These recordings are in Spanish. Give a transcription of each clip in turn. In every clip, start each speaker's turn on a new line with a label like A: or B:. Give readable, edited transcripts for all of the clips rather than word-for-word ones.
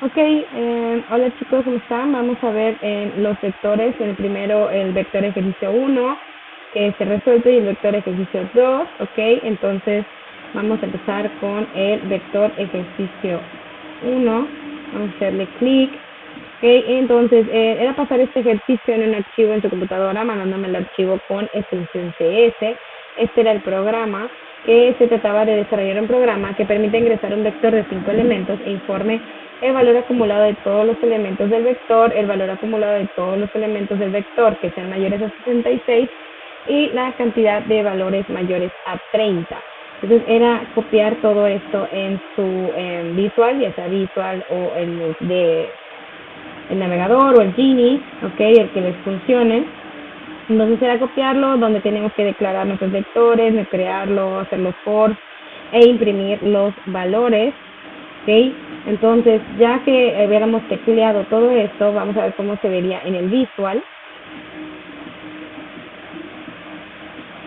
A: Ok, hola chicos, ¿cómo están? Vamos a ver los vectores. El primero, el vector ejercicio 1, que se resuelve, y el vector ejercicio 2. Ok, entonces vamos a empezar con el vector ejercicio 1. Vamos a hacerle clic. Ok, entonces era pasar este ejercicio en un archivo en tu computadora, mandándome el archivo con extensión CS. Este era el programa, que se trataba de desarrollar un programa que permite ingresar un vector de 5 elementos e informe el valor acumulado de todos los elementos del vector, el valor acumulado de todos los elementos del vector que sean mayores a 66 y la cantidad de valores mayores a 30. Entonces era copiar todo esto en su Visual, ya sea Visual o el navegador o el Genie, ok, el que les funcione. Entonces era copiarlo, donde tenemos que declarar nuestros vectores, crearlo, hacer los for's e imprimir los valores. ¿Ok? Entonces, ya que hubiéramos tecleado todo esto, vamos a ver cómo se vería en el Visual.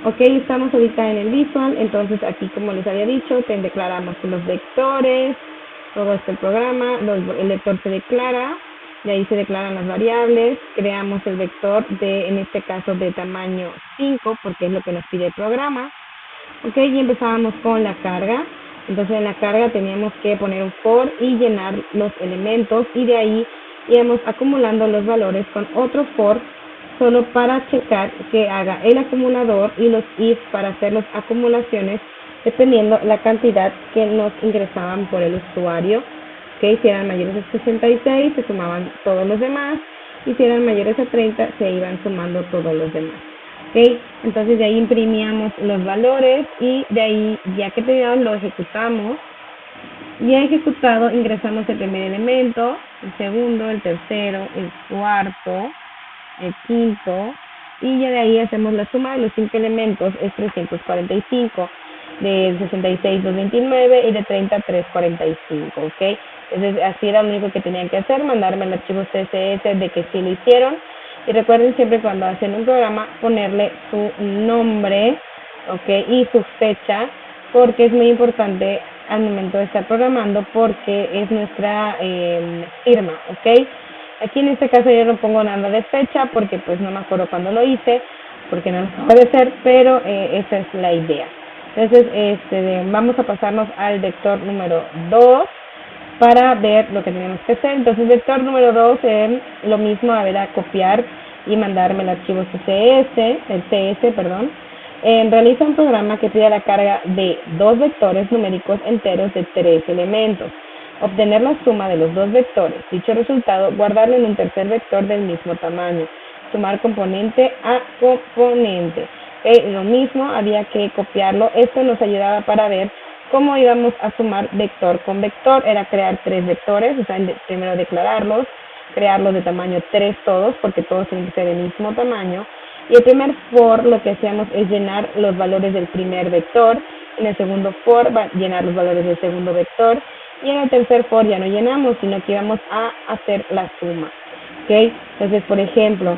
A: Ok, estamos ahorita en el Visual, entonces aquí, como les había dicho, declaramos los vectores, todo este programa, el vector se declara, de ahí se declaran las variables, creamos el vector en este caso, de tamaño 5, porque es lo que nos pide el programa. Ok, y empezábamos con la carga. Entonces en la carga teníamos que poner un for y llenar los elementos, y de ahí íbamos acumulando los valores con otro for, solo para checar que haga el acumulador, y los if para hacer las acumulaciones dependiendo la cantidad que nos ingresaban por el usuario. Ok, si eran mayores a 66 se sumaban todos los demás, y si eran mayores a 30 se iban sumando todos los demás. Ok, entonces de ahí imprimíamos los valores, y de ahí, ya que teníamos, lo ejecutamos. Ya ejecutado, ingresamos el primer elemento, el segundo, el tercero, el cuarto, el quinto, y ya de ahí hacemos la suma de los 5 elementos, es 345, de 66 229 y de 30 345, ¿ok? Entonces así era lo único que tenían que hacer, mandarme el archivo CSS de que sí lo hicieron. Y recuerden siempre, cuando hacen un programa, ponerle su nombre, ¿ok? Y su fecha, porque es muy importante al momento de estar programando, porque es nuestra firma, ¿ok? Aquí en este caso yo no pongo nada de fecha, porque pues no me acuerdo cuándo lo hice, porque no puede ser, pero esa es la idea. Entonces vamos a pasarnos al vector número 2 para ver lo que tenemos que hacer. Entonces vector número 2 es lo mismo, a ver, a copiar y mandarme el archivo CS, perdón. Realiza un programa que pide la carga de dos vectores numéricos enteros de 3 elementos. Obtener la suma de los dos vectores. Dicho resultado, guardarlo en un tercer vector del mismo tamaño. Sumar componente a componente. Lo mismo, había que copiarlo. Esto nos ayudaba para ver cómo íbamos a sumar vector con vector. Era crear 3 vectores, o sea, primero declararlos, crearlos de tamaño 3 todos, porque todos tienen que ser del mismo tamaño. Y el primer for, lo que hacíamos es llenar los valores del primer vector. En el segundo for, llenar los valores del segundo vector. Y en el tercer for ya no llenamos, sino que íbamos a hacer la suma. ¿Ok? Entonces, por ejemplo,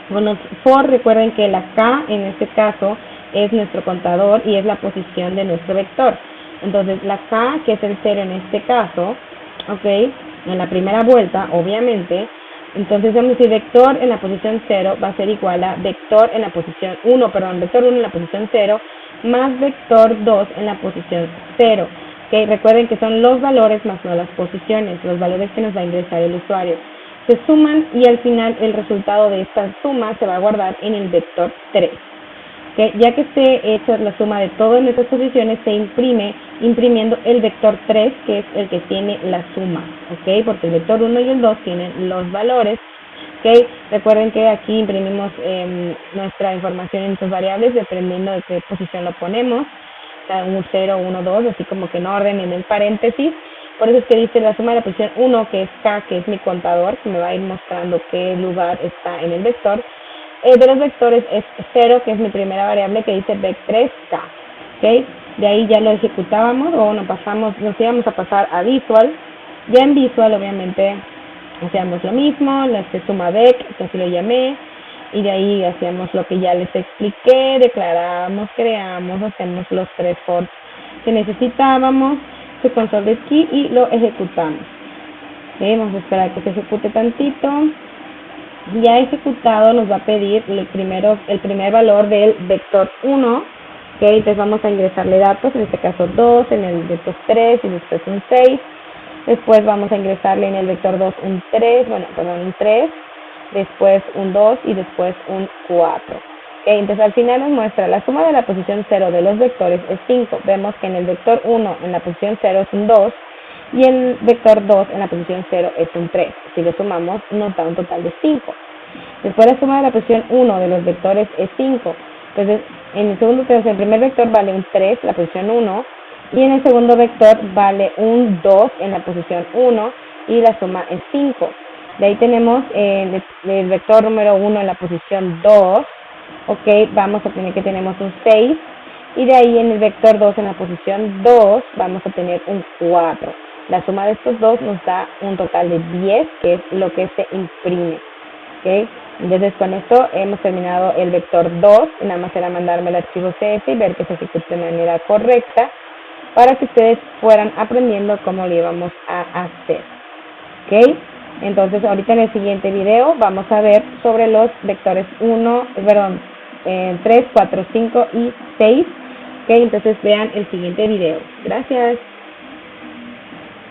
A: con los for, recuerden que la K en este caso es nuestro contador y es la posición de nuestro vector. Entonces la K, que es el 0 en este caso, ok, en la primera vuelta, obviamente, entonces vamos a decir vector en la posición 0 va a ser igual a vector en la posición 1, perdón, vector 1 en la posición 0 más vector 2 en la posición 0. Okay, recuerden que son los valores más no las posiciones, los valores que nos va a ingresar el usuario. Se suman y al final el resultado de esta suma se va a guardar en el vector 3. Okay, ya que esté hecha la suma de todas nuestras posiciones, se imprime imprimiendo el vector 3, que es el que tiene la suma, ¿okay? Porque el vector 1 y el 2 tienen los valores. Okay, recuerden que aquí imprimimos nuestra información en sus variables dependiendo de qué posición lo ponemos. Un 0, 1, 2, así como que en orden en el paréntesis. Por eso es que dice la suma de la posición 1, que es K, que es mi contador, que me va a ir mostrando qué lugar está en el vector. De los vectores es 0, que es mi primera variable, que dice vec3K. ¿Okay? De ahí ya lo ejecutábamos, o nos íbamos a pasar a Visual. Ya en Visual, obviamente, hacíamos lo mismo, la suma vec, que así lo llamé, y de ahí hacíamos lo que ya les expliqué, declaramos, creamos, hacemos los 3 for que necesitábamos, su console key, y lo ejecutamos. Okay, vamos a esperar a que se ejecute tantito. Ya ejecutado nos va a pedir el primer valor del vector 1. Okay, entonces vamos a ingresarle datos, en este caso 2, en el vector 3 y después un 6. Después vamos a ingresarle en el vector 2 un 3, después un 2 y después un 4. Okay, entonces al final nos muestra la suma de la posición 0 de los vectores es 5. Vemos que en el vector 1 en la posición 0 es un 2 y en el vector 2 en la posición 0 es un 3. Si lo sumamos nos da un total de 5. Después la suma de la posición 1 de los vectores es 5. Entonces en el primer vector vale un 3, la posición 1, y en el segundo vector vale un 2 en la posición 1 y la suma es 5. De ahí tenemos el vector número 1 en la posición 2, ok, vamos a tener que tenemos un 6, y de ahí en el vector 2 en la posición 2 vamos a tener un 4. La suma de estos dos nos da un total de 10, que es lo que se imprime. ¿Okay? Entonces con esto hemos terminado el vector 2, nada más será mandarme el archivo CS y ver que se ejecute de manera correcta para que ustedes fueran aprendiendo cómo lo íbamos a hacer. ¿Ok? Entonces ahorita en el siguiente video vamos a ver sobre los vectores 3, 4, 5 y 6. ¿Ok? Entonces vean el siguiente video. Gracias.